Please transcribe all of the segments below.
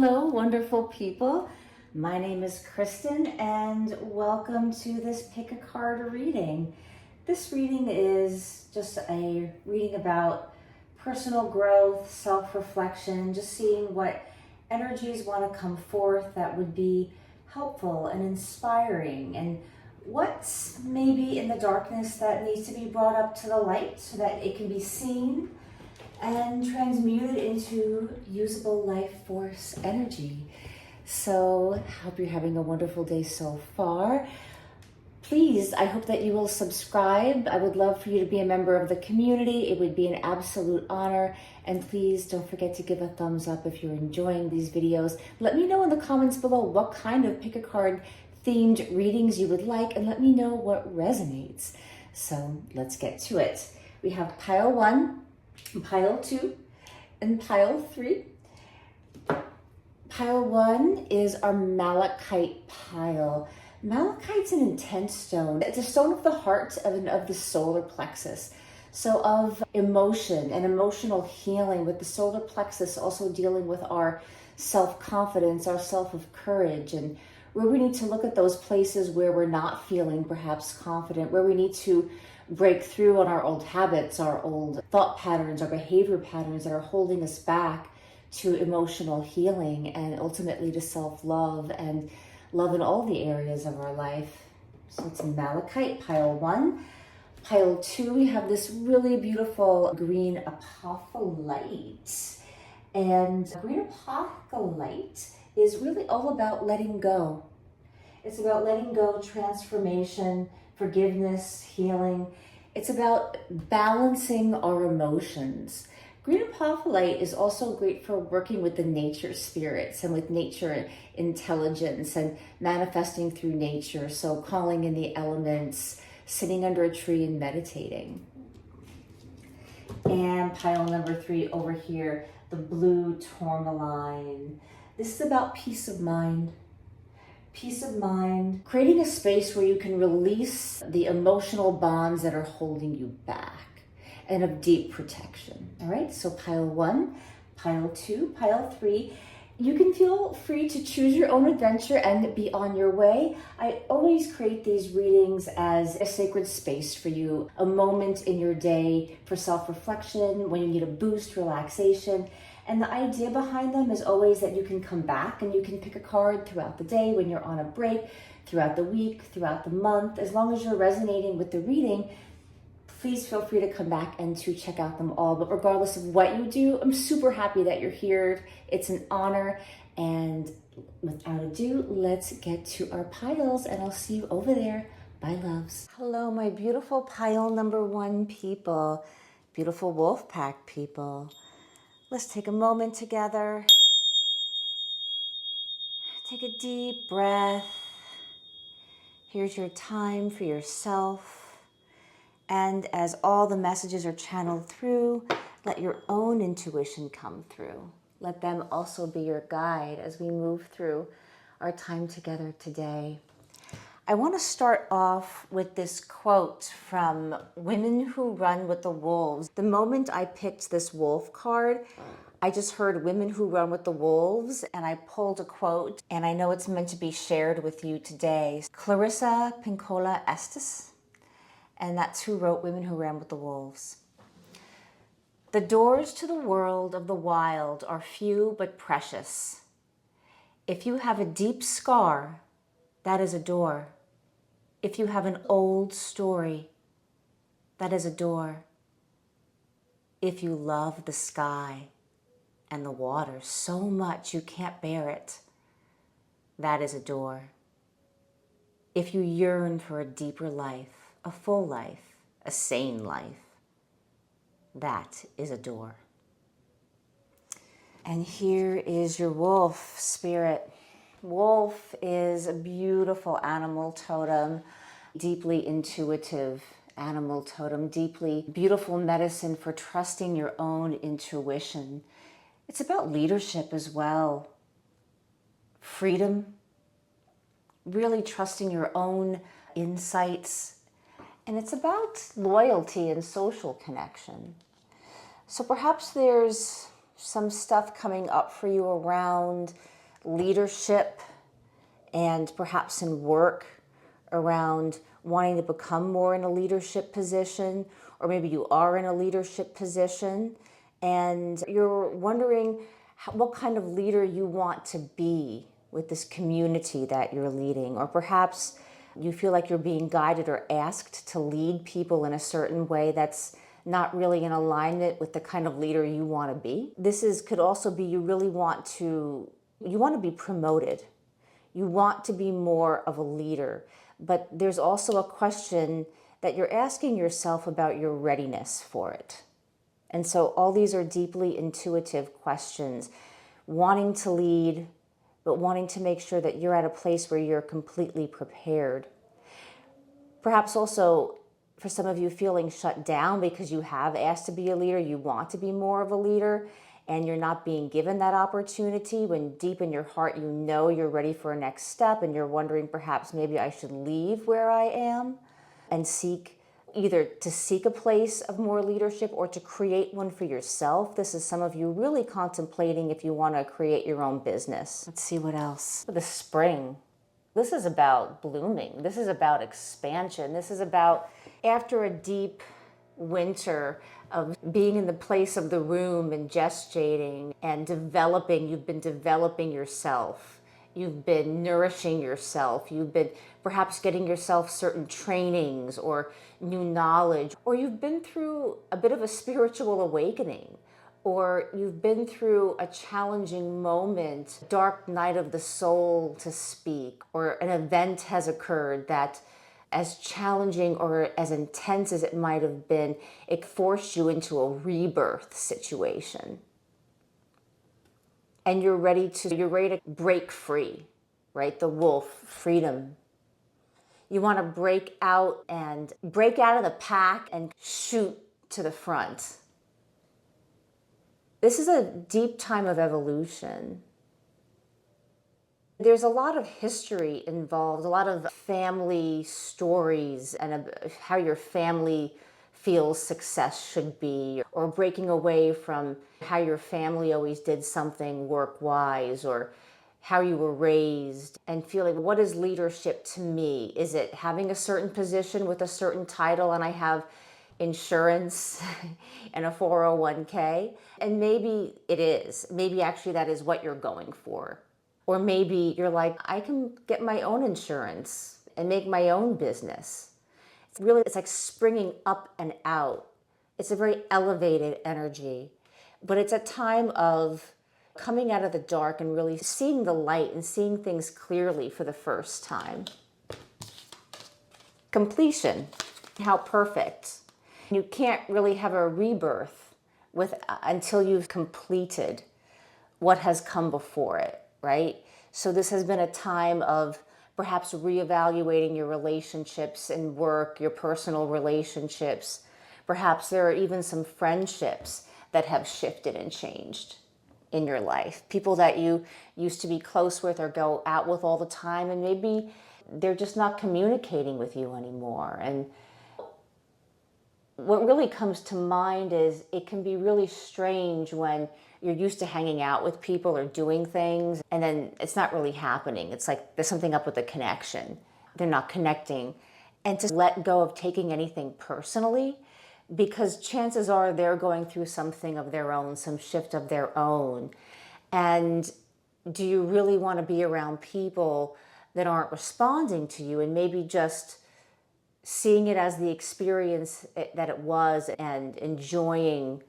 Hello, wonderful people. My name is Kristen and welcome to this pick a card reading. This reading is just a reading about personal growth, self-reflection, just seeing what energies want to come forth that would be helpful and inspiring, and what's maybe in the darkness that needs to be brought up to the light so that it can be seen and transmuted into usable life force energy. So I hope you're having a wonderful day so far. Please, I hope that you will subscribe. I would love for you to be a member of the community. It would be an absolute honor. And please don't forget to give a thumbs up if you're enjoying these videos. Let me know in the comments below what kind of pick a card themed readings you would like, and let me know what resonates. So let's get to it. We have pile 1, pile 2, and pile 3. Pile 1 is our malachite pile. Malachite's an intense stone. It's a stone of the heart of the solar plexus. So of emotion and emotional healing, with the solar plexus also dealing with our self-confidence, our self of courage, and where we need to look at those places where we're not feeling perhaps confident, where we need to break through on our old habits, our old thought patterns, our behavior patterns that are holding us back to emotional healing and ultimately to self-love and love in all the areas of our life. So it's malachite, pile 1. Pile 2, we have this really beautiful green apophyllite. And green apophyllite is really all about letting go. It's about letting go, transformation, forgiveness, healing. It's about balancing our emotions. Green apophyllite is also great for working with the nature spirits and with nature intelligence and manifesting through nature. So calling in the elements, sitting under a tree and meditating. And pile number 3 over here, the blue tourmaline. This is about peace of mind. Peace of mind, creating a space where you can release the emotional bonds that are holding you back, and of deep protection. All right, so pile 1, pile 2, pile 3. You can feel free to choose your own adventure and be on your way. I always create these readings as a sacred space for you, a moment in your day for self-reflection, when you need a boost, relaxation. And the idea behind them is always that you can come back and you can pick a card throughout the day, when you're on a break, throughout the week, throughout the month. As long as you're resonating with the reading, please feel free to come back and to check out them all. But regardless of what you do, I'm super happy that you're here. It's an honor. And without ado, let's get to our piles, and I'll see you over there. Bye, loves. Hello, my beautiful pile number 1 people, beautiful wolf pack people. Let's take a moment together. Take a deep breath. Here's your time for yourself. And as all the messages are channeled through, let your own intuition come through. Let them also be your guide as we move through our time together today. I want to start off with this quote from Women Who Run with the Wolves. The moment I picked this wolf card, I just heard Women Who Run with the Wolves, and I pulled a quote, and I know it's meant to be shared with you today. Clarissa Pinkola Estes, and that's who wrote Women Who Ran with the Wolves. The doors to the world of the wild are few but precious. If you have a deep scar, that is a door. If you have an old story, that is a door. If you love the sky and the water so much you can't bear it, that is a door. If you yearn for a deeper life, a full life, a sane life, that is a door. And here is your wolf spirit. Wolf is a beautiful animal totem, deeply intuitive animal totem, deeply beautiful medicine for trusting your own intuition. It's about leadership as well. Freedom, really trusting your own insights. And it's about loyalty and social connection. So perhaps there's some stuff coming up for you around leadership and perhaps in work, around wanting to become more in a leadership position, or maybe you are in a leadership position and you're wondering what kind of leader you want to be with this community that you're leading, or perhaps you feel like you're being guided or asked to lead people in a certain way that's not really in alignment with the kind of leader you want to be. Could also be you want to be promoted. You want to be more of a leader, but there's also a question that you're asking yourself about your readiness for it. And so all these are deeply intuitive questions, wanting to lead, but wanting to make sure that you're at a place where you're completely prepared. Perhaps also for some of you feeling shut down because you have asked to be a leader, you want to be more of a leader, and you're not being given that opportunity when deep in your heart you know you're ready for a next step and you're wondering perhaps maybe I should leave where I am and either to seek a place of more leadership or to create one for yourself. This is some of you really contemplating if you want to create your own business. Let's see what else. The spring. This is about blooming. This is about expansion. This is about after a deep winter of being in the place of the room and gestating and developing, you've been developing yourself. You've been nourishing yourself. You've been perhaps getting yourself certain trainings or new knowledge, or you've been through a bit of a spiritual awakening, or you've been through a challenging moment, dark night of the soul to speak, or an event has occurred that, as challenging or as intense as it might have been, it forced you into a rebirth situation. And you're ready to break free, right? The wolf, freedom. You want to break out of the pack and shoot to the front. This is a deep time of evolution. There's a lot of history involved, a lot of family stories and how your family feels success should be, or breaking away from how your family always did something work-wise, or how you were raised, and feeling, what is leadership to me? Is it having a certain position with a certain title and I have insurance and a 401k? And maybe it is. Maybe actually that is what you're going for. Or maybe you're like, I can get my own insurance and make my own business. It's like springing up and out. It's a very elevated energy, but it's a time of coming out of the dark and really seeing the light and seeing things clearly for the first time. Completion. How perfect. You can't really have a rebirth until you've completed what has come before it, right? So this has been a time of perhaps reevaluating your relationships in work, your personal relationships. Perhaps there are even some friendships that have shifted and changed in your life. People that you used to be close with or go out with all the time, and maybe they're just not communicating with you anymore. And what really comes to mind is it can be really strange when you're used to hanging out with people or doing things, and then it's not really happening. It's like there's something up with the connection. They're not connecting. And to let go of taking anything personally, because chances are they're going through something of their own, some shift of their own. And do you really want to be around people that aren't responding to you and maybe just seeing it as the experience that it was and enjoying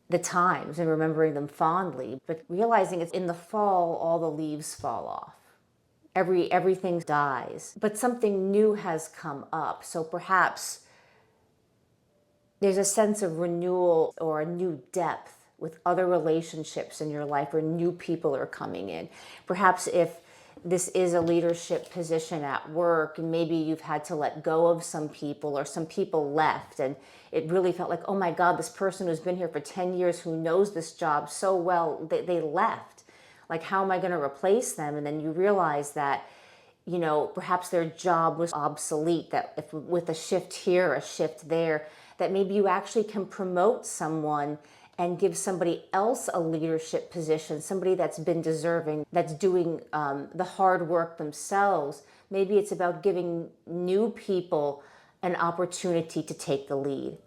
the times and remembering them fondly, but realizing it's in the fall, all the leaves fall off. Everything dies, but something new has come up. So perhaps there's a sense of renewal or a new depth with other relationships in your life, or new people are coming in. Perhaps if this is a leadership position at work, and maybe you've had to let go of some people, or some people left, and it really felt like, oh my God, this person who's been here for 10 years, who knows this job so well, they left. Like, how am I going to replace them? And then you realize that, perhaps their job was obsolete, that if with a shift here, a shift there, that maybe you actually can promote someone and give somebody else a leadership position, somebody that's been deserving, that's doing the hard work themselves. Maybe it's about giving new people an opportunity to take the lead.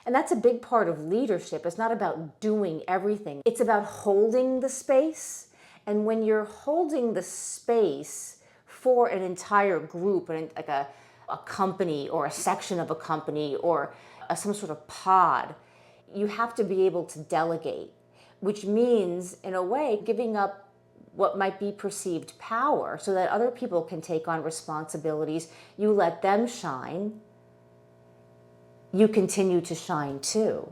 And that's a big part of leadership. It's not about doing everything. It's about holding the space. And when you're holding the space for an entire group, like a company or a section of a company or some sort of pod, you have to be able to delegate, which means, in a way, giving up what might be perceived power so that other people can take on responsibilities. You let them shine. You continue to shine too.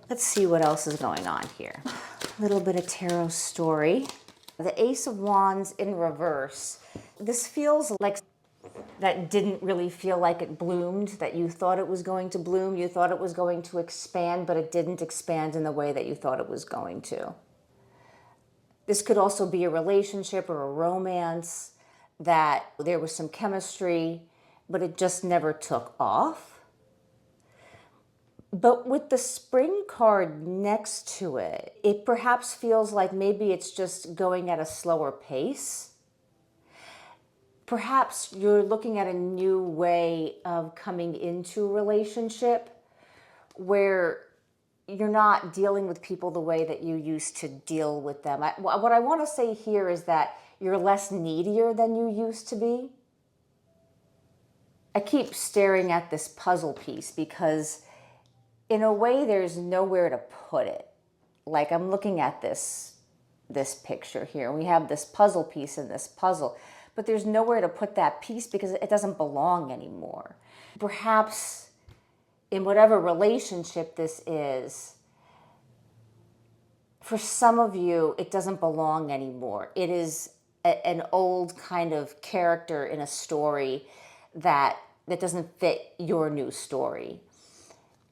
Let's see what else is going on here. A little bit of tarot story. The Ace of Wands in reverse. This feels like that didn't really feel like it bloomed, that you thought it was going to bloom, you thought it was going to expand, but it didn't expand in the way that you thought it was going to. This could also be a relationship or a romance that there was some chemistry, but it just never took off. But with the Spring card next to it, it perhaps feels like maybe it's just going at a slower pace. Perhaps you're looking at a new way of coming into a relationship where you're not dealing with people the way that you used to deal with them. What I want to say here is that you're less needier than you used to be. I keep staring at this puzzle piece because in a way there's nowhere to put it. Like I'm looking at this picture here. We have this puzzle piece in this puzzle, but there's nowhere to put that piece because it doesn't belong anymore. Perhaps in whatever relationship this is, for some of you, it doesn't belong anymore. It is an old kind of character in a story that doesn't fit your new story.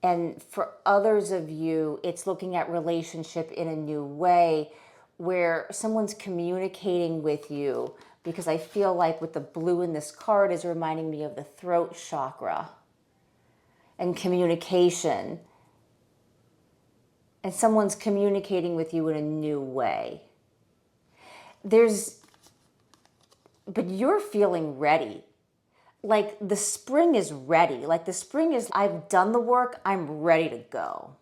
And for others of you, it's looking at relationship in a new way where someone's communicating with you, because I feel like with the blue in this card is reminding me of the throat chakra and communication. And someone's communicating with you in a new way. But you're feeling ready. Like the spring is ready. Like the spring is, I've done the work, I'm ready to go.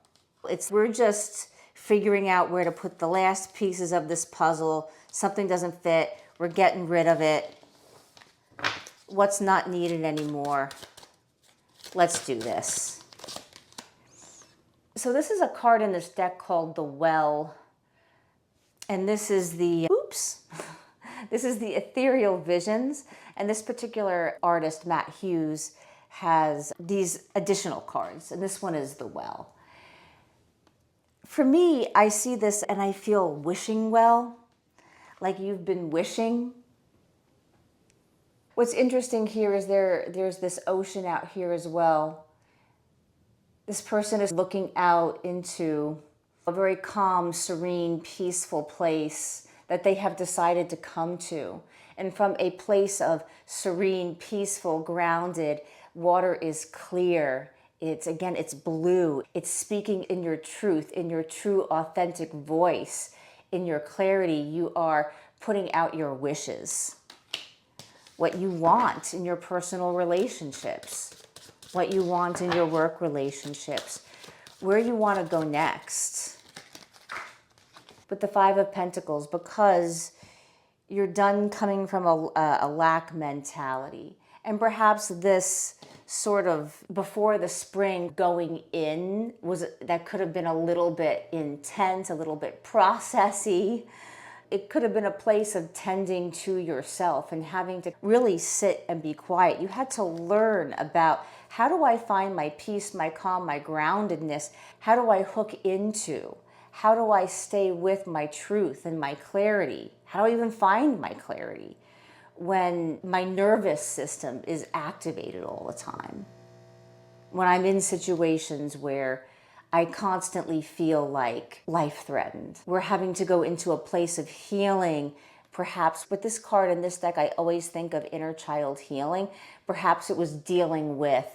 We're just figuring out where to put the last pieces of this puzzle. Something doesn't fit, we're getting rid of it. What's not needed anymore? Let's do this. So this is a card in this deck called the Well. And this is the Ethereal Visions. And this particular artist, Matt Hughes, has these additional cards. And this one is the Well. For me, I see this and I feel wishing well, like you've been wishing. What's interesting here is there's this ocean out here as well. This person is looking out into a very calm, serene, peaceful place that they have decided to come to. And from a place of serene, peaceful, grounded, water is clear. It's blue. It's speaking in your truth, in your true, authentic voice, in your clarity. You are putting out your wishes, what you want in your personal relationships, what you want in your work relationships, where you want to go next. With the Five of Pentacles, because you're done coming from a lack mentality. And perhaps this sort of before the spring going in that could have been a little bit intense, a little bit processy. It could have been a place of tending to yourself and having to really sit and be quiet. You had to learn about, how do I find my peace, my calm, my groundedness? How do I hook into? How do I stay with my truth and my clarity? How do I even find my clarity when my nervous system is activated all the time? When I'm in situations where I constantly feel like life threatened. We're having to go into a place of healing. Perhaps with this card in this deck, I always think of inner child healing. Perhaps it was dealing with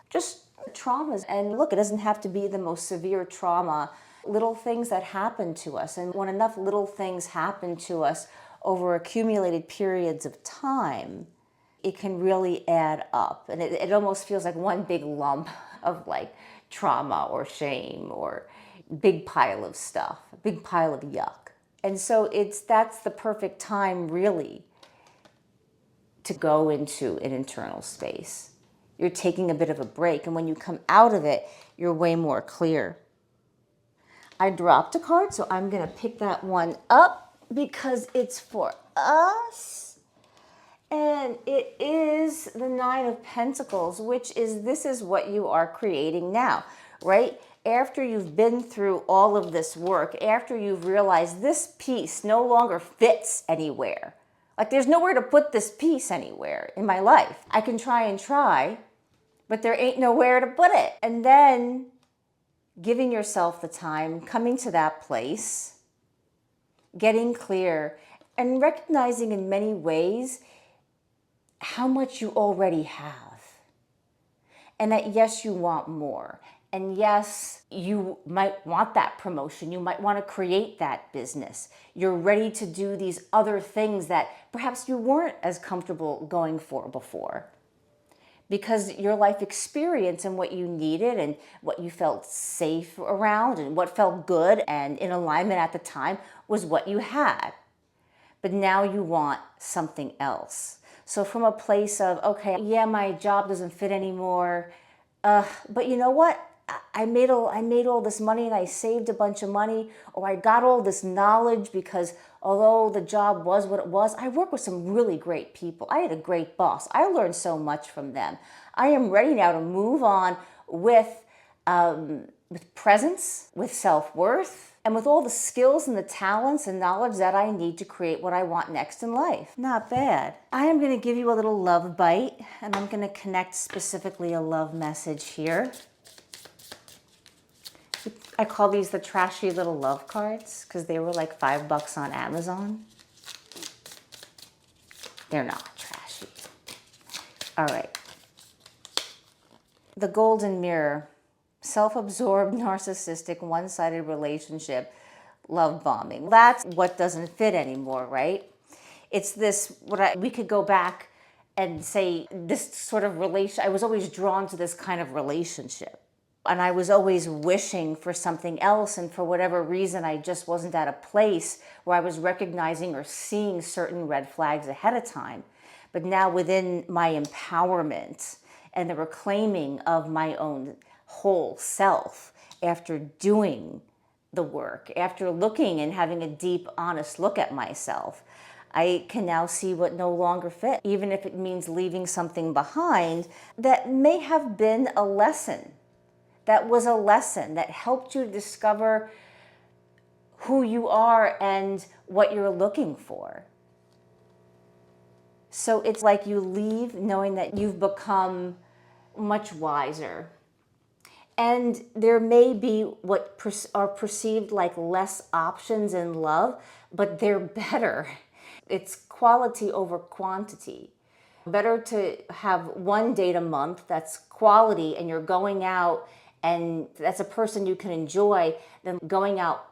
just traumas. And look, it doesn't have to be the most severe trauma. Little things that happen to us. And when enough little things happen to us over accumulated periods of time, it can really add up. And it almost feels like one big lump of like trauma or shame or big pile of stuff, a big pile of yuck. And so that's the perfect time really to go into an internal space. You're taking a bit of a break, and when you come out of it, you're way more clear. I dropped a card, so I'm gonna pick that one up because it's for us. And it is the Nine of Pentacles, which is, this is what you are creating now, right? After you've been through all of this work, after you've realized this piece no longer fits anywhere, like there's nowhere to put this piece anywhere in my life. I can try, but there ain't nowhere to put it. And then giving yourself the time, coming to that place, getting clear, and recognizing in many ways how much you already have. And that yes, you want more. And yes, you might want that promotion. You might want to create that business. You're ready to do these other things that perhaps you weren't as comfortable going for before. Because your life experience and what you needed and what you felt safe around and what felt good and in alignment at the time was what you had. But now you want something else. So from a place of, okay, yeah, my job doesn't fit anymore, but you know what? I made all this money and I saved a bunch of money, or I got all this knowledge because although the job was what it was, I work with some really great people. I had a great boss. I learned so much from them. I am ready now to move on with presence, with self-worth, and with all the skills and the talents and knowledge that I need to create what I want next in life. Not bad. I am going to give you a little love bite, and I'm going to connect specifically a love message here. I call these the trashy little love cards because they were like $5 on Amazon. They're not trashy. All right. The golden mirror. Self-absorbed, narcissistic, one-sided relationship, love bombing. That's what doesn't fit anymore, right? It's this, we could go back and say this sort of relation, I was always drawn to this kind of relationship. And I was always wishing for something else, and for whatever reason, I just wasn't at a place where I was recognizing or seeing certain red flags ahead of time. But now within my empowerment and the reclaiming of my own whole self, after doing the work, after looking and having a deep, honest look at myself, I can now see what no longer fit, even if it means leaving something behind that may have been a lesson. That was a lesson that helped you discover who you are and what you're looking for. So it's like you leave knowing that you've become much wiser. And there may be what are perceived like less options in love, but they're better. It's quality over quantity. Better to have one date a month that's quality and you're going out and that's a person you can enjoy than going out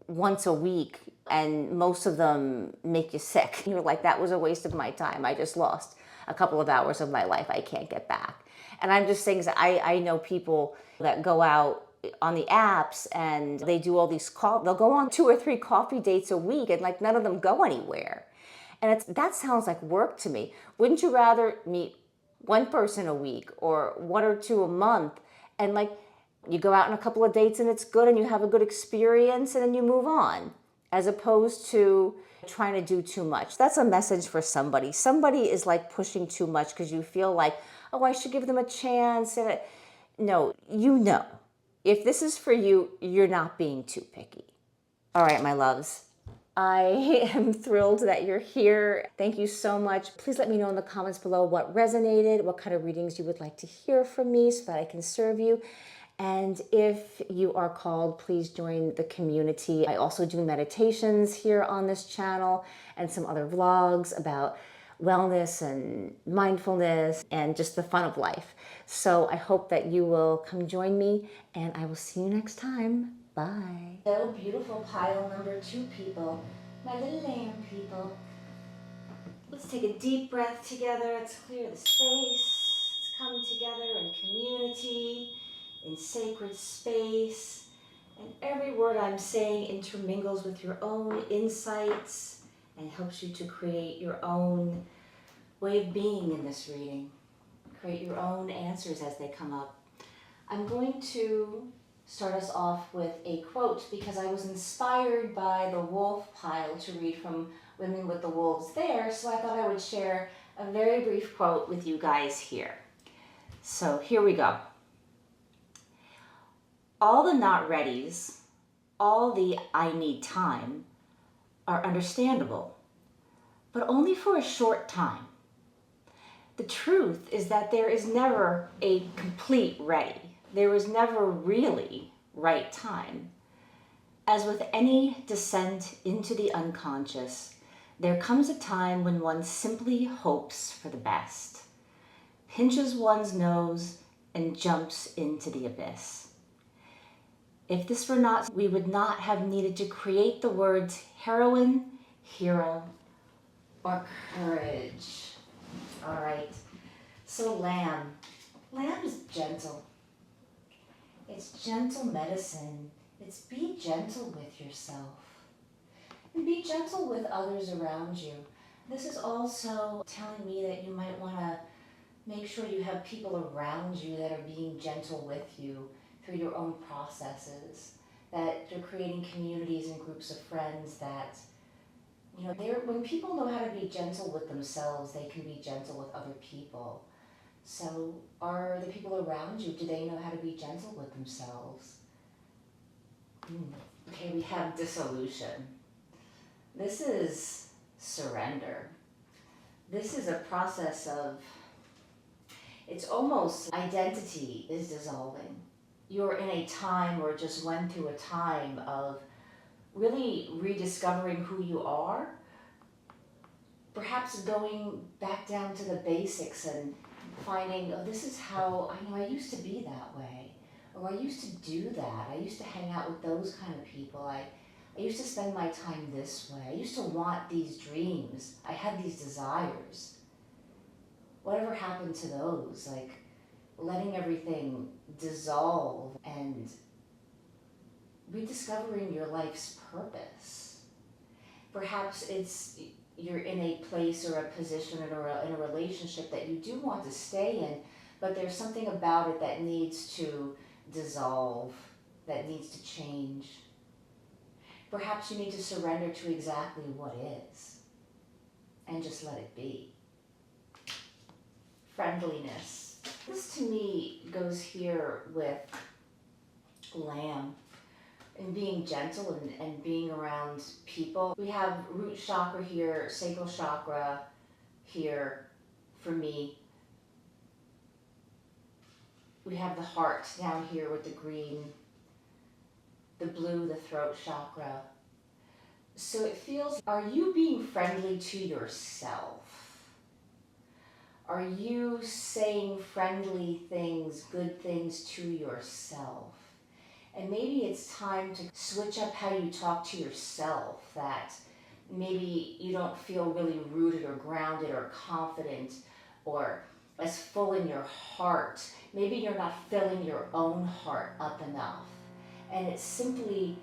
once a week and most of them make you sick. You're like, that was a waste of my time. I just lost a couple of hours of my life I can't get back. And I'm just saying that I know people that go out on the apps and they do all these they'll go on 2 or 3 coffee dates a week and like none of them go anywhere. And that sounds like work to me. Wouldn't you rather meet one person a week or 1 or 2 a month and like you go out on a couple of dates and it's good and you have a good experience and then you move on, as opposed to trying to do too much? That's a message for somebody. Somebody is like pushing too much because you feel like, oh, I should give them a chance. And no, you know, if this is for you, you're not being too picky. All right, my loves. I am thrilled that you're here. Thank you so much. Please let me know in the comments below what resonated, what kind of readings you would like to hear from me so that I can serve you. And if you are called, please join the community. I also do meditations here on this channel and some other vlogs about wellness and mindfulness and just the fun of life. So I hope that you will come join me, and I will see you next time. Bye. So beautiful pile number 2 people, my little lamb people. Let's take a deep breath together. Let's clear the space. Let's come together in community, in sacred space. And every word I'm saying intermingles with your own insights and helps you to create your own way of being in this reading. Create your own answers as they come up. I'm going to start us off with a quote because I was inspired by the wolf pile to read from Women with the Wolves there, so I thought I would share a very brief quote with you guys here. So here we go. All the not readies, all the I need time are understandable, but only for a short time. The truth is that there is never a complete ready. There is never really right time. As with any descent into the unconscious, there comes a time when one simply hopes for the best, pinches one's nose, and jumps into the abyss. If this were not, we would not have needed to create the words heroine, hero, or courage. All right, so lamb. Lamb is gentle. It's gentle medicine. It's be gentle with yourself. And be gentle with others around you. This is also telling me that you might want to make sure you have people around you that are being gentle with you through your own processes, that you're creating communities and groups of friends that, you know, when people know how to be gentle with themselves, they can be gentle with other people. So are the people around you, do they know how to be gentle with themselves? Okay, we have dissolution. This is surrender. This is a process of, it's almost identity is dissolving. You're in a time or just went through a time of really rediscovering who you are, perhaps going back down to the basics and finding, oh, this is how, I used to be that way, or I used to do that. I used to hang out with those kind of people. I used to spend my time this way. I used to want these dreams. I had these desires. Whatever happened to those? Like letting everything dissolve and rediscovering your life's purpose. Perhaps it's you're in a place or a position or in a relationship that you do want to stay in, but there's something about it that needs to dissolve, that needs to change. Perhaps you need to surrender to exactly what is and just let it be. Friendliness. This to me goes here with lamb and being gentle and being around people. We have root chakra here, sacral chakra here for me. We have the heart down here with the green, the blue, the throat chakra. So it feels, are you being friendly to yourself? Are you saying friendly things, good things to yourself? And maybe it's time to switch up how you talk to yourself, that maybe you don't feel really rooted or grounded or confident or as full in your heart. Maybe you're not filling your own heart up enough. And it's simply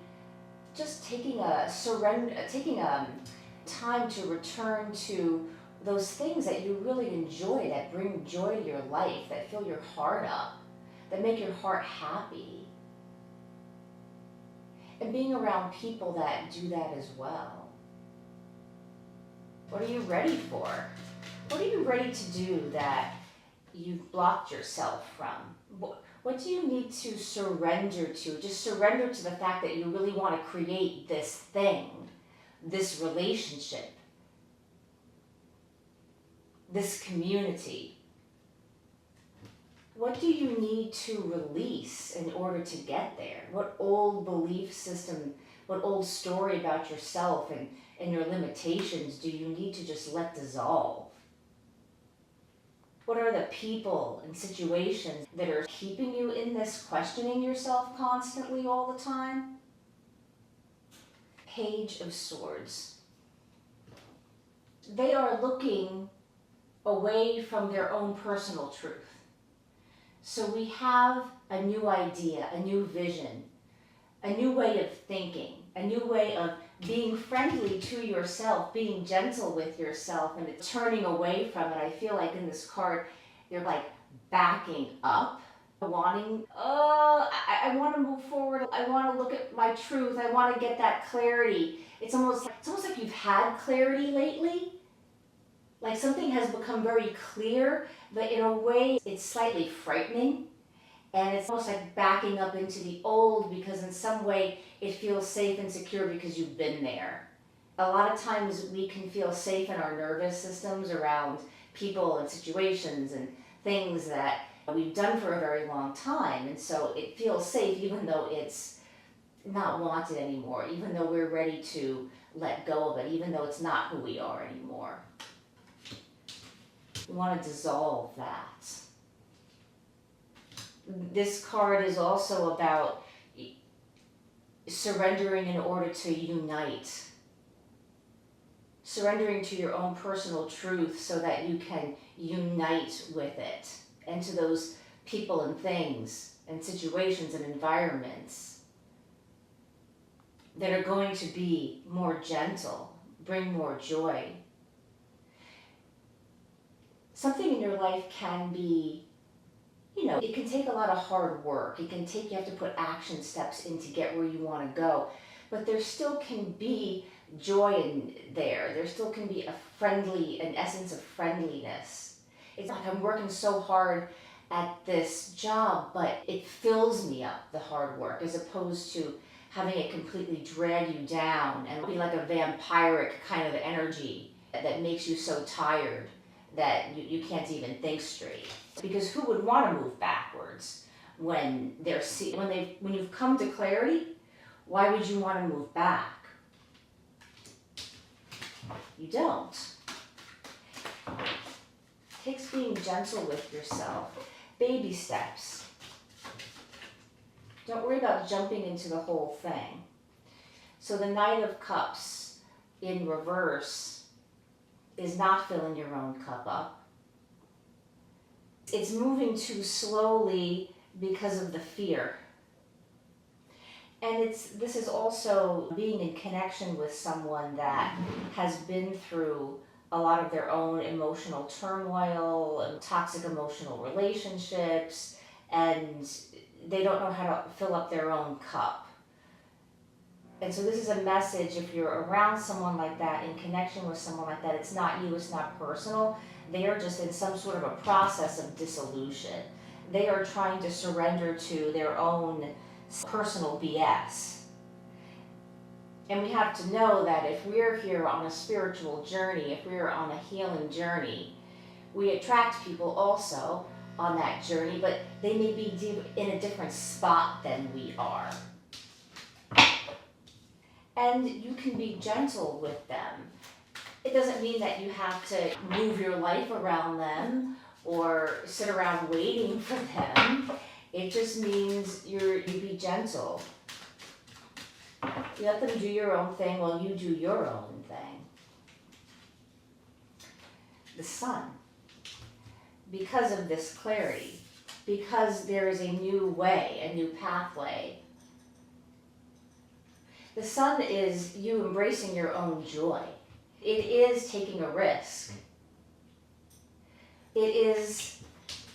just taking a time to return to those things that you really enjoy, that bring joy to your life, that fill your heart up, that make your heart happy. And being around people that do that as well. What are you ready for? What are you ready to do that you've blocked yourself from? What do you need to surrender to? Just surrender to the fact that you really want to create this thing, this relationship, this community. What do you need to release in order to get there? What old belief system, what old story about yourself and your limitations do you need to just let dissolve? What are the people and situations that are keeping you in this questioning yourself constantly all the time? Page of Swords. They are looking away from their own personal truth. So we have a new idea, a new vision, a new way of thinking, a new way of being friendly to yourself, being gentle with yourself, and turning away from it. I feel like in this card, they're like backing up, wanting, I want to move forward. I want to look at my truth. I want to get that clarity. It's almost like you've had clarity lately. Like something has become very clear, but in a way it's slightly frightening. And it's almost like backing up into the old because in some way it feels safe and secure because you've been there. A lot of times we can feel safe in our nervous systems around people and situations and things that we've done for a very long time. And so it feels safe even though it's not wanted anymore, even though we're ready to let go of it, even though it's not who we are anymore. We want to dissolve that. This card is also about surrendering in order to unite. Surrendering to your own personal truth so that you can unite with it and to those people and things and situations and environments that are going to be more gentle, bring more joy. Something in your life can be, it can take a lot of hard work. You have to put action steps in to get where you want to go. But there still can be joy in there. There still can be an essence of friendliness. It's like I'm working so hard at this job, but it fills me up, the hard work, as opposed to having it completely drag you down and be like a vampiric kind of energy that makes you so tired that you can't even think straight. Because who would want to move backwards when you've come to clarity? Why would you want to move back? You don't. It takes being gentle with yourself. Baby steps. Don't worry about jumping into the whole thing. So the Knight of Cups in reverse is not filling your own cup up. It's moving too slowly because of the fear. And this is also being in connection with someone that has been through a lot of their own emotional turmoil and toxic emotional relationships, and they don't know how to fill up their own cup. And so this is a message, if you're around someone like that, in connection with someone like that, it's not you, it's not personal. They are just in some sort of a process of dissolution. They are trying to surrender to their own personal BS. And we have to know that if we're here on a spiritual journey, if we're on a healing journey, we attract people also on that journey, but they may be in a different spot than we are. And you can be gentle with them. It doesn't mean that you have to move your life around them or sit around waiting for them. It just means you be gentle. You let them do your own thing while you do your own thing. The Sun. Because of this clarity, because there is a new way, a new pathway. The Sun is you embracing your own joy. It is taking a risk. It is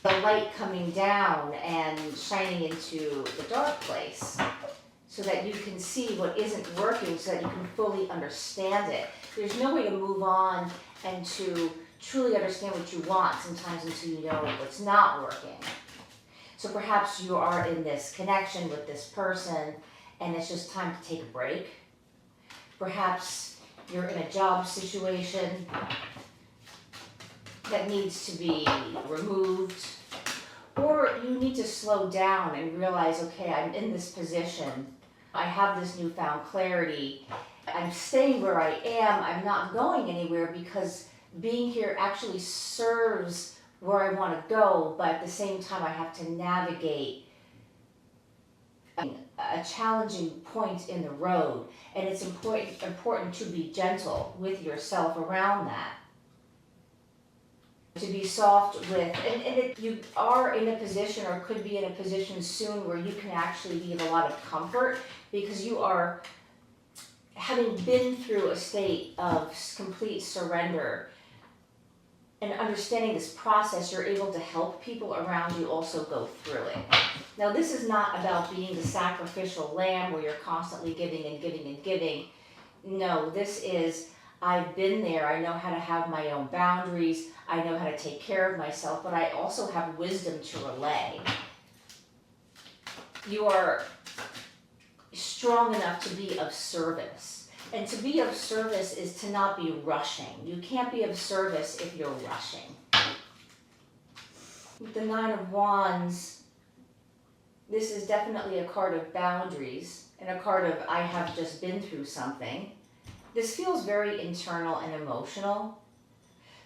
the light coming down and shining into the dark place so that you can see what isn't working, so that you can fully understand it. There's no way to move on and to truly understand what you want sometimes until you know what's not working. So perhaps you are in this connection with this person and it's just time to take a break. Perhaps you're in a job situation that needs to be removed, or you need to slow down and realize, okay, I'm in this position. I have this newfound clarity. I'm staying where I am. I'm not going anywhere because being here actually serves where I want to go, but at the same time I have to navigate a challenging point in the road, and it's important to be gentle with yourself around that. To be soft with, and you are in a position or could be in a position soon where you can actually be of a lot of comfort because you are, having been through a state of complete surrender and understanding this process, you're able to help people around you also go through it. Now, this is not about being the sacrificial lamb where you're constantly giving and giving and giving. No, this is, I've been there. I know how to have my own boundaries. I know how to take care of myself, but I also have wisdom to relay. You are strong enough to be of service. And to be of service is to not be rushing. You can't be of service if you're rushing. With the Nine of Wands, this is definitely a card of boundaries and a card of I have just been through something. This feels very internal and emotional.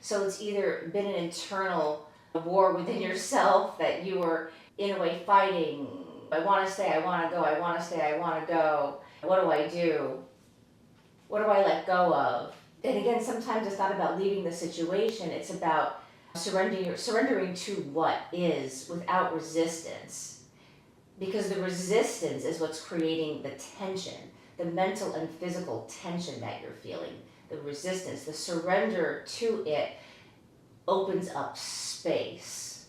So it's either been an internal war within yourself that you were in a way fighting. I want to stay, I want to go, I want to stay, I want to go. What do I do? What do I let go of? And again, sometimes it's not about leaving the situation. It's about surrendering to what is without resistance. Because the resistance is what's creating the tension, the mental and physical tension that you're feeling. The resistance, the surrender to it opens up space.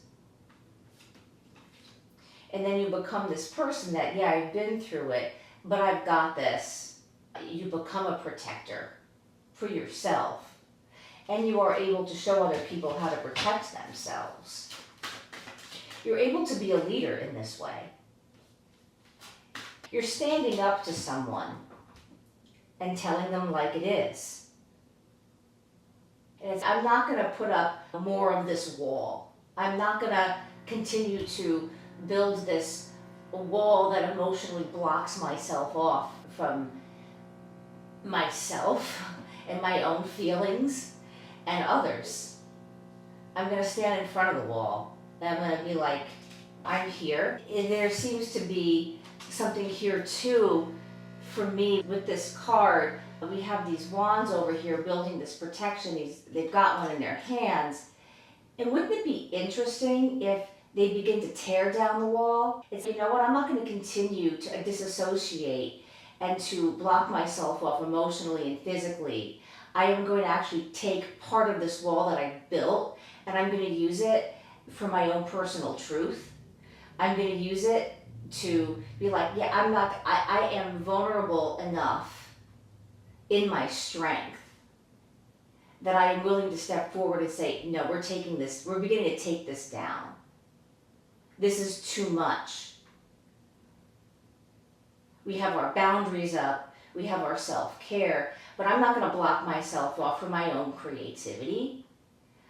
And then you become this person that, yeah, I've been through it, but I've got this. You become a protector for yourself, and you are able to show other people how to protect themselves. You're able to be a leader in this way. You're standing up to someone and telling them like it is. And I'm not going to put up more of this wall. I'm not going to continue to build this wall that emotionally blocks myself off from myself and my own feelings and others. I'm going to stand in front of the wall and I'm going to be like, I'm here. And there seems to be something here too for me with this card. We have these wands over here building this protection. They've got one in their hands. And wouldn't it be interesting if they begin to tear down the wall? It's, you know what, I'm not going to continue to disassociate and to block myself off emotionally and physically. I am going to actually take part of this wall that I built and I'm going to use it for my own personal truth. I'm going to use it to be like, yeah, I am vulnerable enough in my strength that I am willing to step forward and say, no, we're beginning to take this down. This is too much. We have our boundaries up, we have our self-care, but I'm not going to block myself off from my own creativity.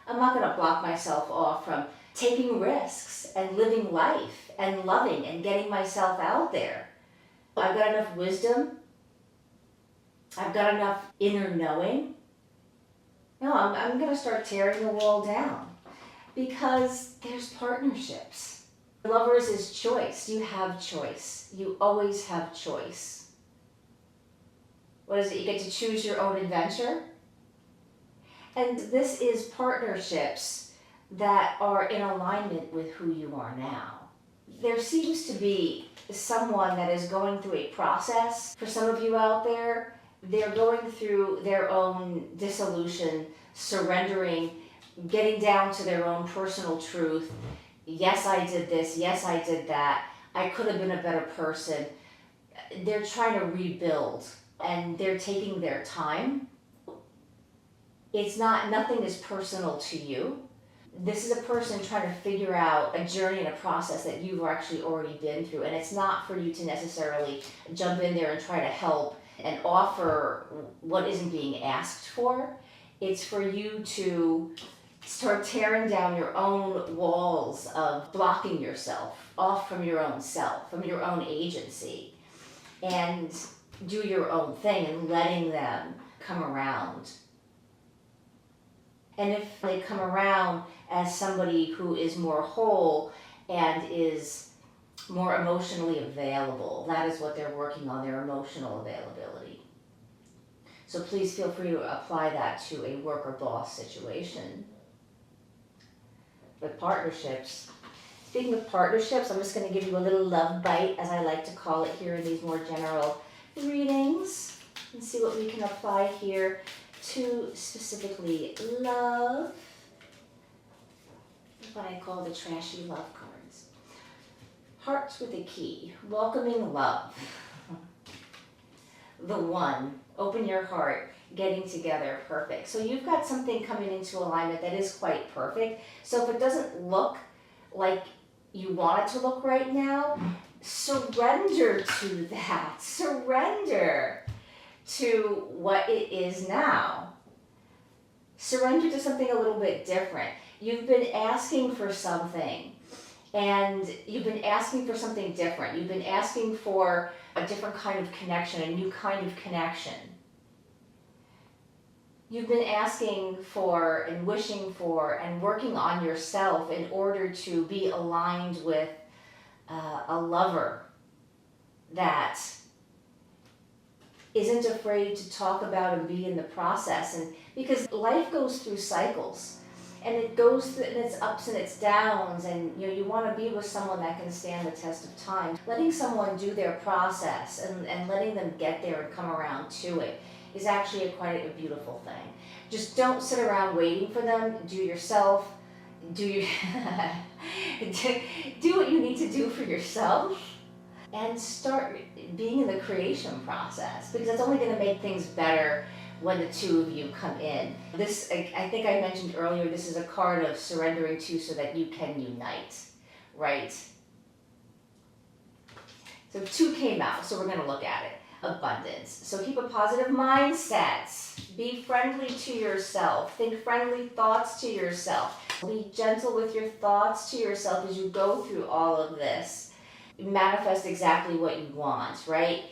I'm not going to block myself off from taking risks and living life and loving and getting myself out there. I've got enough wisdom. I've got enough inner knowing. No, I'm going to start tearing the wall down because there's partnerships. Lovers is choice. You have choice. You always have choice. What is it? You get to choose your own adventure. And this is partnerships that are in alignment with who you are now. There seems to be someone that is going through a process. For some of you out there, they're going through their own dissolution, surrendering, getting down to their own personal truth. Yes, I did this. Yes, I did that. I could have been a better person. They're trying to rebuild and they're taking their time. Nothing is personal to you. This is a person trying to figure out a journey and a process that you've actually already been through. And it's not for you to necessarily jump in there and try to help and offer what isn't being asked for. It's for you to start tearing down your own walls of blocking yourself off from your own self, from your own agency, and do your own thing and letting them come around. And if they come around as somebody who is more whole and is more emotionally available, that is what they're working on, their emotional availability. So please feel free to apply that to a work or boss situation. With partnerships, speaking of partnerships, I'm just going to give you a little love bite, as I like to call it here in these more general readings, and see what we can apply here to specifically love, what I call the trashy love cards. Hearts with a key, welcoming love. The one, open your heart, getting together, perfect. So you've got something coming into alignment that is quite perfect. So if it doesn't look like you want it to look right now, surrender to that. Surrender to what it is now. Surrender to something a little bit different. You've been asking for something, and you've been asking for something different. You've been asking for a different kind of connection, a new kind of connection. You've been asking for and wishing for and working on yourself in order to be aligned with a lover that isn't afraid to talk about and be in the process. And because life goes through cycles, and it goes through and its ups and its downs, and you want to be with someone that can stand the test of time. Letting someone do their process and letting them get there and come around to it is actually quite a beautiful thing. Just don't sit around waiting for them. Do yourself. Do what you need to do for yourself, and start being in the creation process, because that's only going to make things better when the two of you come in. This, I think I mentioned earlier, this is a card of surrendering to so that you can unite, right? So 2 came out, so we're going to look at it. Abundance. So keep a positive mindset. Be friendly to yourself. Think friendly thoughts to yourself. Be gentle with your thoughts to yourself as you go through all of this. Manifest exactly what you want, right?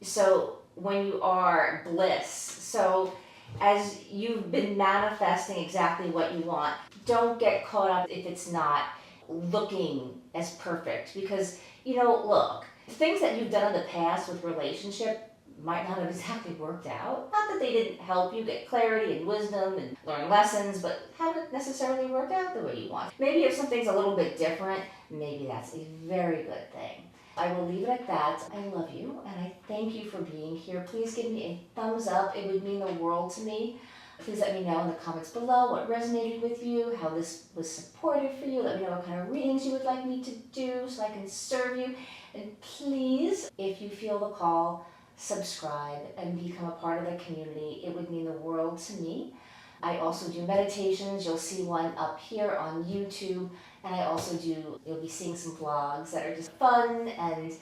So when you are bliss, so as you've been manifesting exactly what you want, don't get caught up if it's not looking as perfect, because look, things that you've done in the past with relationship might not have exactly worked out. Not that they didn't help you get clarity and wisdom and learn lessons, but haven't necessarily worked out the way you want. Maybe if something's a little bit different, maybe that's a very good thing. I will leave it at that. I love you, and I thank you for being here. Please give me a thumbs up. It would mean the world to me. Please let me know in the comments below what resonated with you, how this was supportive for you. Let me know what kind of readings you would like me to do so I can serve you. And please, if you feel the call, subscribe and become a part of the community. It would mean the world to me. I also do meditations. You'll see one up here on YouTube. And I also you'll be seeing some vlogs that are just fun and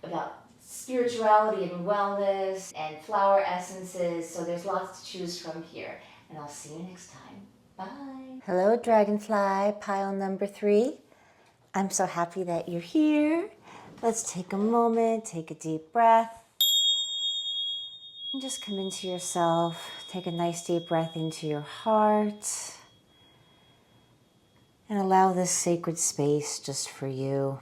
about spirituality and wellness and flower essences. So there's lots to choose from here. And I'll see you next time. Bye. Hello, Dragonfly, pile number 3. I'm so happy that you're here. Let's take a moment, take a deep breath. And just come into yourself. Take a nice deep breath into your heart. And allow this sacred space just for you.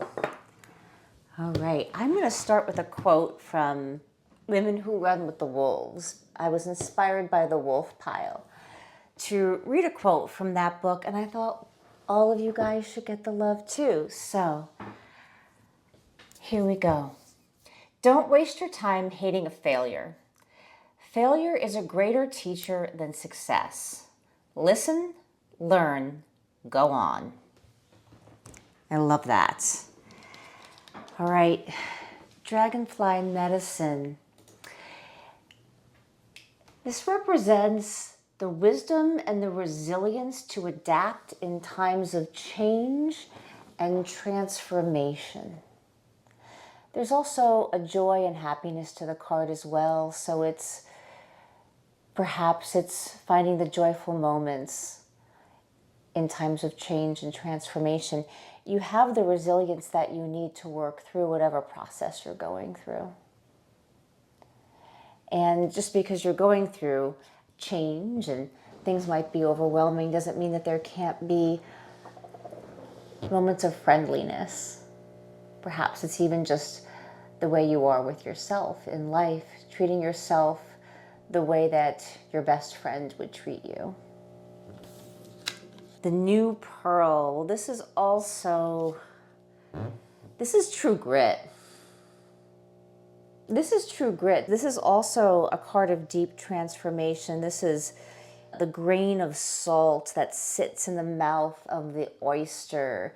All right, I'm going to start with a quote from Women Who Run with the Wolves. I was inspired by the wolf pile to read a quote from that book, and I thought all of you guys should get the love too. So here we go. Don't waste your time hating a failure. Failure is a greater teacher than success. Listen, learn, go on. I love that. All right, Dragonfly medicine. This represents the wisdom and the resilience to adapt in times of change and transformation. There's also a joy and happiness to the card as well, so perhaps it's finding the joyful moments in times of change and transformation. You have the resilience that you need to work through whatever process you're going through. And just because you're going through change and things might be overwhelming, doesn't mean that there can't be moments of friendliness. Perhaps it's even just the way you are with yourself in life, treating yourself the way that your best friend would treat you. The new pearl, this is true grit. This is true grit. This is also a card of deep transformation. This is the grain of salt that sits in the mouth of the oyster,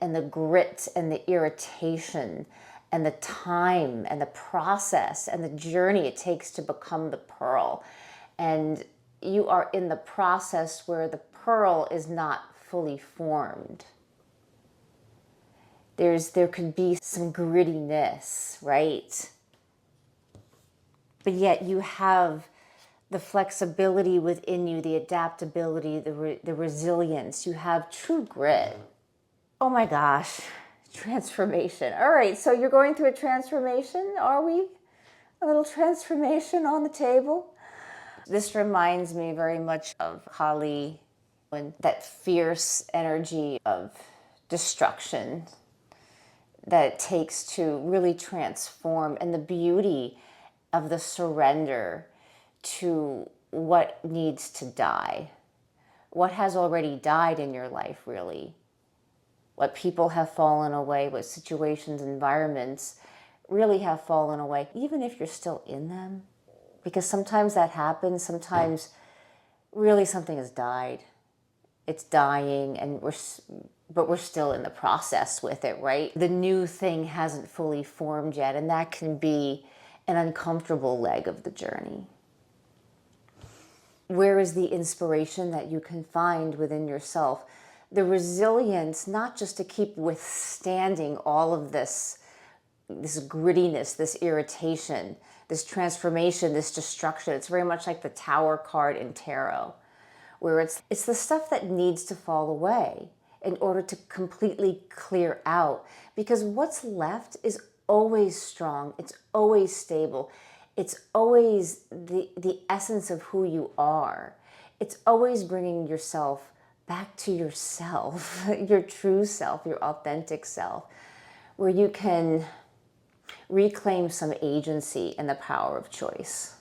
and the grit and the irritation and the time and the process and the journey it takes to become the pearl. And you are in the process where the pearl is not fully formed. There could be some grittiness, right? But yet you have the flexibility within you, the adaptability, the resilience. You have true grit. Oh my gosh, transformation. All right, so you're going through a transformation, are we? A little transformation on the table. This reminds me very much of Kali, and that fierce energy of destruction that it takes to really transform, and the beauty of the surrender to what needs to die. What has already died in your life, really. What people have fallen away, what situations, environments really have fallen away, even if you're still in them. Because sometimes that happens, sometimes really something has died. It's dying, but we're still in the process with it, right? The new thing hasn't fully formed yet, and that can be an uncomfortable leg of the journey. Where is the inspiration that you can find within yourself? The resilience, not just to keep withstanding all of this grittiness, this irritation, this transformation, this destruction. It's very much like the Tower card in tarot, where it's the stuff that needs to fall away in order to completely clear out. Because what's left is always strong. It's always stable. It's always the essence of who you are. It's always bringing yourself back to yourself, your true self, your authentic self, where you can reclaim some agency and the power of choice.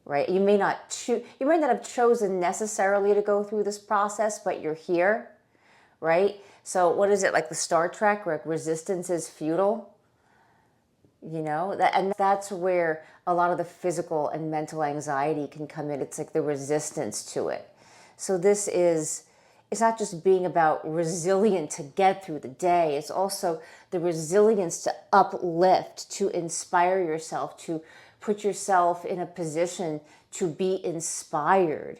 Right? You may not have chosen necessarily to go through this process, but you're here, right? So what is it, like the Star Trek, where resistance is futile? You know, and that's where a lot of the physical and mental anxiety can come in. It's like the resistance to it. So it's not just being about resilient to get through the day. It's also the resilience to uplift, to inspire yourself, to put yourself in a position to be inspired,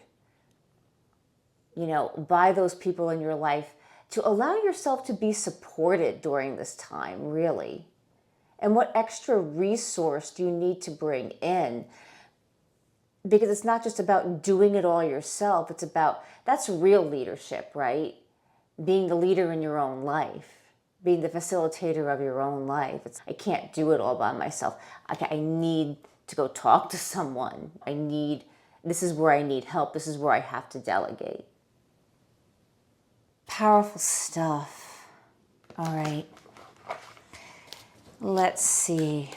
you know, by those people in your life, to allow yourself to be supported during this time, really. And what extra resource do you need to bring in? Because it's not just about doing it all yourself. It's about, that's real leadership, right? Being the leader in your own life, being the facilitator of your own life. I can't do it all by myself. I need to go talk to someone. This is where I need help. This is where I have to delegate. Powerful stuff. All right. Let's see.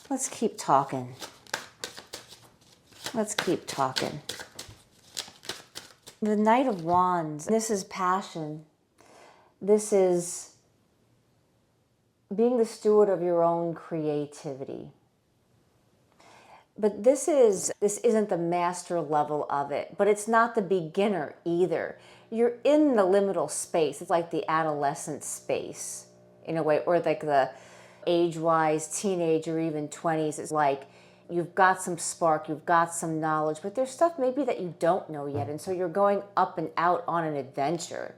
Let's keep talking. Let's keep talking. The Knight of Wands. This is passion. This is being the steward of your own creativity. But this isn't the master level of it, but it's not the beginner either. You're in the liminal space. It's like the adolescent space in a way, or like the age-wise teenage or even 20s. It's like you've got some spark, you've got some knowledge, but there's stuff maybe that you don't know yet. And so you're going up and out on an adventure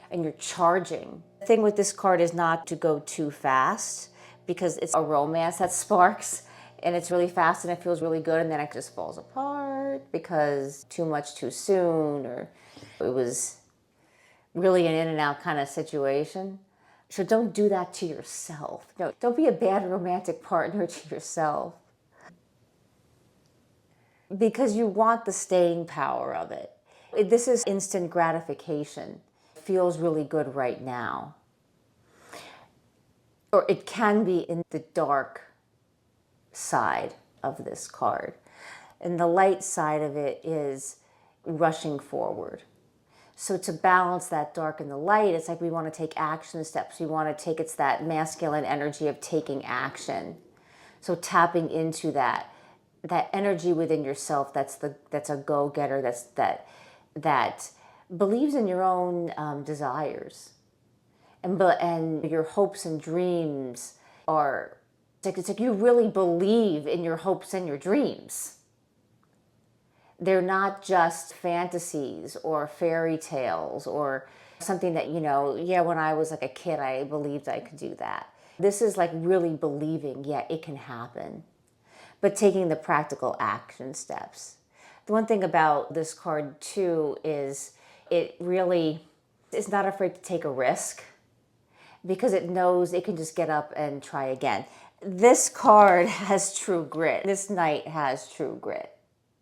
and you're charging. The thing with this card is not to go too fast, because it's a romance that sparks and it's really fast and it feels really good, and then it just falls apart because too much too soon, or it was really an in and out kind of situation. So don't do that to yourself. No, don't be a bad romantic partner to yourself, because you want the staying power of it. This is instant gratification. It feels really good right now. Or it can be in the dark side of this card. And the light side of it is rushing forward. So to balance that dark and the light, it's like we want to take action steps. We want to take, it's that masculine energy of taking action. So tapping into that energy within yourself that's a go-getter, that believes in your own desires. And your hopes and dreams are, it's like you really believe in your hopes and your dreams. They're not just fantasies or fairy tales or something that, yeah, when I was like a kid, I believed I could do that. This is like really believing, yeah, it can happen, but taking the practical action steps. The one thing about this card too is it really is not afraid to take a risk because it knows it can just get up and try again. This card has true grit. This knight has true grit.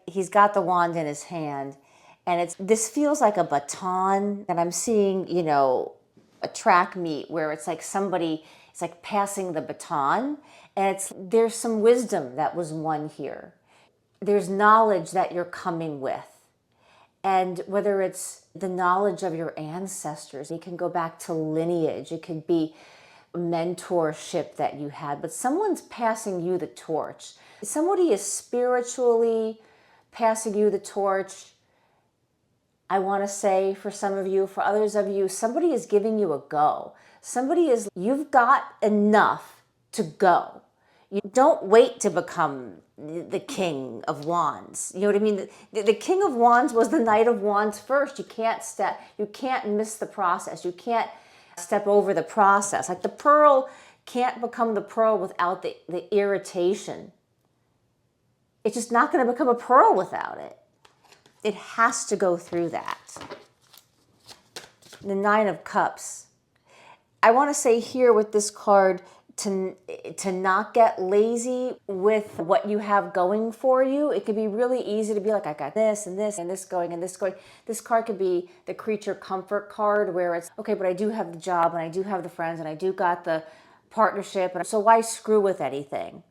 He's got the wand in his hand, and this feels like a baton. And I'm seeing, a track meet where it's like somebody is like passing the baton, and there's some wisdom that was won here. There's knowledge that you're coming with. And whether it's the knowledge of your ancestors, it can go back to lineage, it could be mentorship that you had, but someone's passing you the torch. Somebody is spiritually passing you the torch. I want to say for some of you, for others of you, somebody is giving you a go. You've got enough to go. You don't wait to become the King of Wands. You know what I mean? The King of Wands was the Knight of Wands first. You can't miss the process. You can't step over the process. Like the pearl can't become the pearl without the irritation. It's just not going to become a pearl without it. It has to go through that. The Nine of Cups. I want to say here with this card to not get lazy with what you have going for you. It could be really easy to be like, I got this and this and this going and this going. This card could be the creature comfort card where it's, okay, but I do have the job and I do have the friends and I do got the partnership. And so why screw with anything?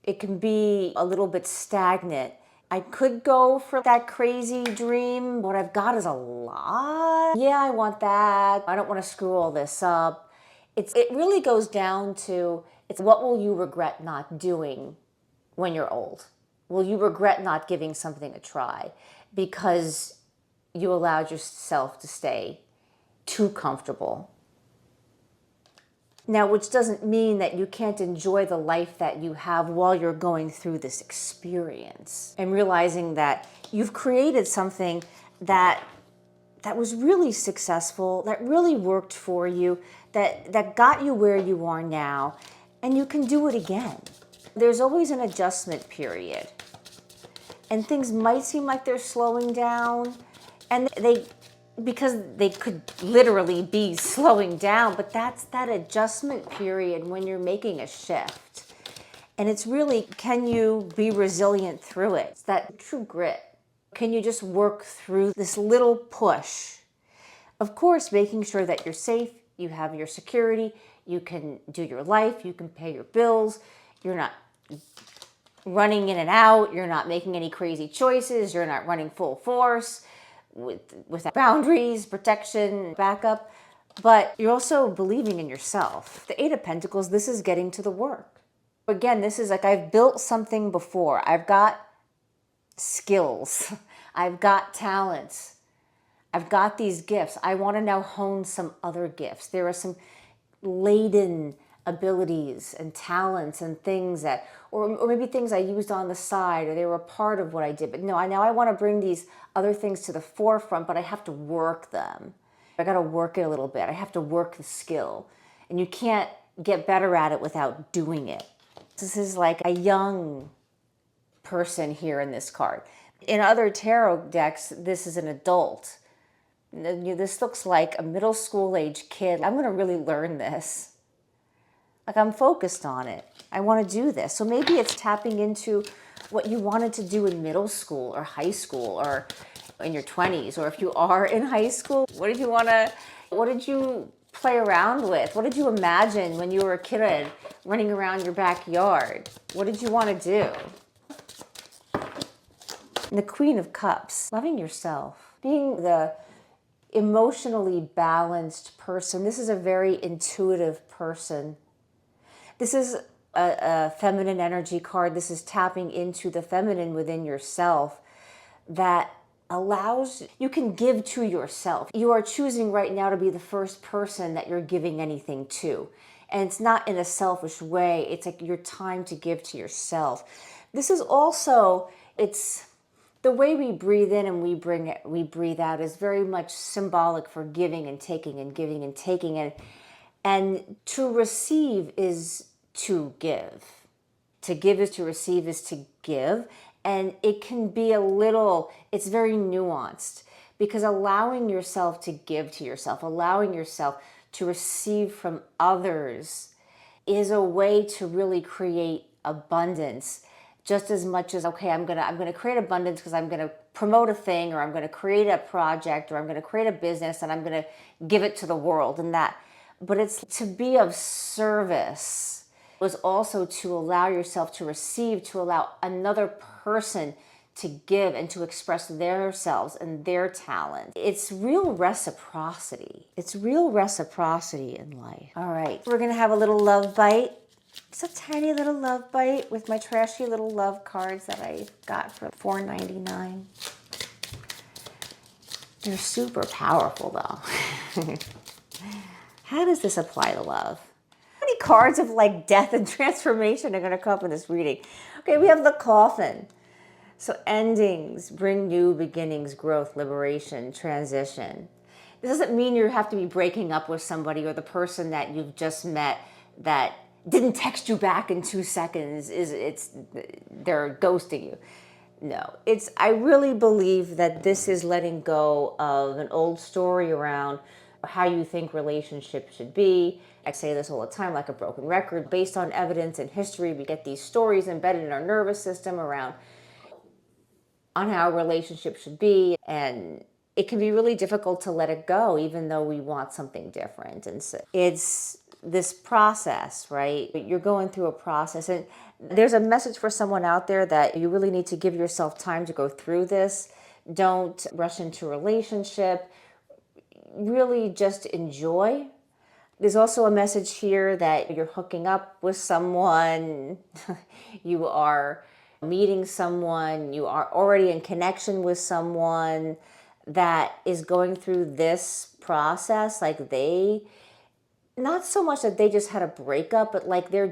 It can be a little bit stagnant. I could go for that crazy dream. What I've got is a lot. Yeah, I want that. I don't want to screw all this up. It really goes down to, it's what will you regret not doing when you're old? Will you regret not giving something a try because you allowed yourself to stay too comfortable? Now, which doesn't mean that you can't enjoy the life that you have while you're going through this experience and realizing that you've created something that was really successful, that really worked for you, that got you where you are now, and you can do it again. There's always an adjustment period. And things might seem like they're slowing down, and because they could literally be slowing down, but that's that adjustment period when you're making a shift. And it's really, can you be resilient through it? It's that true grit. Can you just work through this little push? Of course, making sure that you're safe, you have your security, you can do your life, you can pay your bills, you're not running in and out, you're not making any crazy choices, you're not running full force with boundaries, protection, backup, but you're also believing in yourself. The Eight of Pentacles, this is getting to the work. Again, this is like, I've built something before. I've got skills. I've got talents. I've got these gifts. I want to now hone some other gifts. There are some laden abilities and talents and things that, or maybe things I used on the side, or they were a part of what I did. But no, now I want to bring these other things to the forefront, but I have to work them. I got to work it a little bit. I have to work the skill. And you can't get better at it without doing it. This is like a young person here in this card. In other tarot decks, this is an adult. This looks like a middle school age kid. I'm going to really learn this. Like, I'm focused on it. I want to do this. So maybe it's tapping into what you wanted to do in middle school or high school, or in your 20s, or if you are in high school, what did you play around with? What did you imagine when you were a kid running around your backyard? What did you want to do? And the Queen of Cups, loving yourself, being the emotionally balanced person. This is a very intuitive person. This is a feminine energy card. This is tapping into the feminine within yourself that allows, you can give to yourself. You are choosing right now to be the first person that you're giving anything to. And it's not in a selfish way. It's like your time to give to yourself. This is also, it's the way we breathe in and we breathe out is very much symbolic for giving and taking and giving and taking. And to receive is to give. To give is to receive is to give. And it can be it's very nuanced, because allowing yourself to give to yourself, allowing yourself to receive from others is a way to really create abundance, just as much as, okay, I'm gonna create abundance because I'm gonna promote a thing, or I'm gonna create a project, or I'm gonna create a business, and I'm gonna give it to the world and that. But it's to be of service was also to allow yourself to receive, to allow another person to give and to express themselves and their talent. It's real reciprocity. It's real reciprocity in life. All right, we're gonna have a little love bite. It's a tiny little love bite with my trashy little love cards that I got for $4.99. They're super powerful though. How does this apply to love? How many cards of like death and transformation are going to come up in this reading? Okay, we have the Coffin. So endings bring new beginnings, growth, liberation, transition. This doesn't mean you have to be breaking up with somebody, or the person that you've just met that didn't text you back in 2 seconds they're ghosting you. No, I really believe that this is letting go of an old story around how you think relationships should be. I say this all the time, like a broken record. Based on evidence and history, we get these stories embedded in our nervous system around on how a relationship should be. And it can be really difficult to let it go, even though we want something different. And so it's this process, right? You're going through a process. And there's a message for someone out there that you really need to give yourself time to go through this. Don't rush into a relationship. Really just enjoy. There's also a message here that you're hooking up with someone, you are meeting someone, you are already in connection with someone that is going through this process. Like not so much that they just had a breakup, but like they're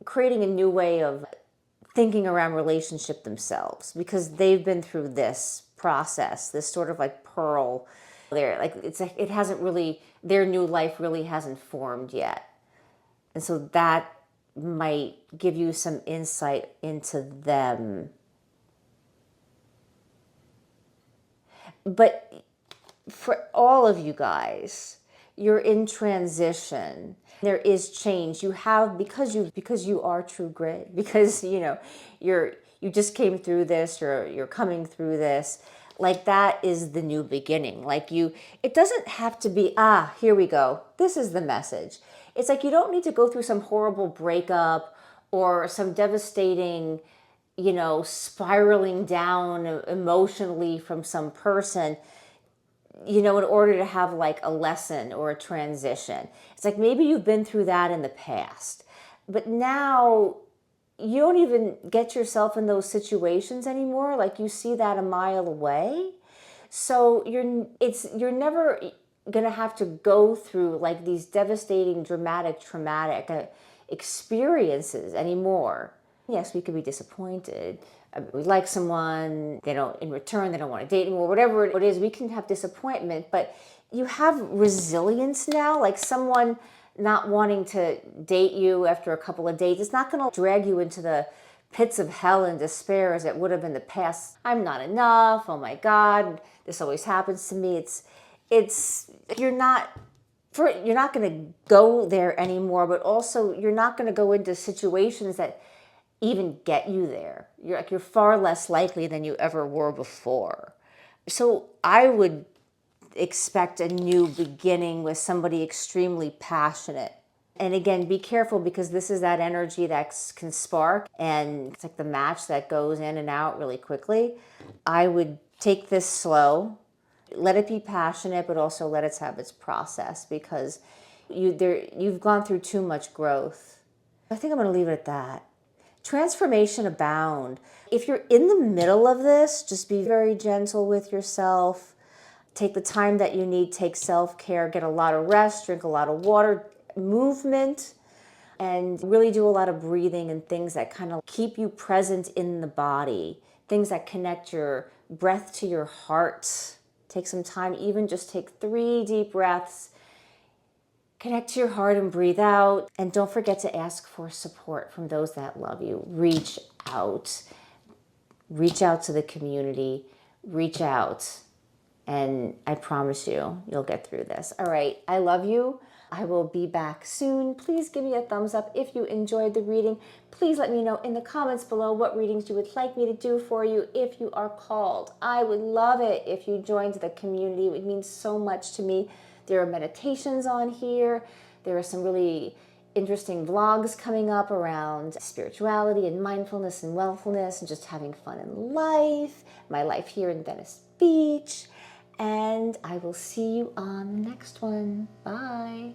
creating a new way of thinking around relationship themselves, because they've been through this process, this sort of like pearl there. Like it hasn't really, their new life really hasn't formed yet. And so that might give you some insight into them. But for all of you guys, you're in transition. There is change. You have, because you are true grit, because you just came through this, you're coming through this. Like that is the new beginning. Like it doesn't have to be, here we go. This is the message. It's like you don't need to go through some horrible breakup or some devastating, spiraling down emotionally from some person, in order to have like a lesson or a transition. It's like maybe you've been through that in the past, but now you don't even get yourself in those situations anymore. Like you see that a mile away. So you're never going to have to go through like these devastating, dramatic, traumatic experiences anymore. Yes, we could be disappointed. We like someone, in return, they don't want to date anymore, whatever it is, we can have disappointment, but you have resilience now. Like someone not wanting to date you after a couple of dates, it's not going to drag you into the pits of hell and despair as it would have in the past. I'm not enough. Oh my God, this always happens to me. You're not going to go there anymore, but also you're not going to go into situations that even get you there. You're far less likely than you ever were before. So I would expect a new beginning with somebody extremely passionate. And again, be careful, because this is that energy that can spark, and it's like the match that goes in and out really quickly. I would take this slow, let it be passionate, but also let it have its process, because you've gone through too much growth. I think I'm going to leave it at that. Transformation abound. If you're in the middle of this, just be very gentle with yourself. Take the time that you need, take self-care, get a lot of rest, drink a lot of water, movement, and really do a lot of breathing and things that kind of keep you present in the body, things that connect your breath to your heart. Take some time, even just take 3 deep breaths, connect to your heart and breathe out. And don't forget to ask for support from those that love you. Reach out to the community, reach out. And I promise you'll get through this. All right, I love you. I will be back soon. Please give me a thumbs up if you enjoyed the reading. Please let me know in the comments below what readings you would like me to do for you if you are called. I would love it if you joined the community. It would mean so much to me. There are meditations on here. There are some really interesting vlogs coming up around spirituality and mindfulness and wellfulness and just having fun in life. My life here in Venice Beach. And I will see you on the next one. Bye.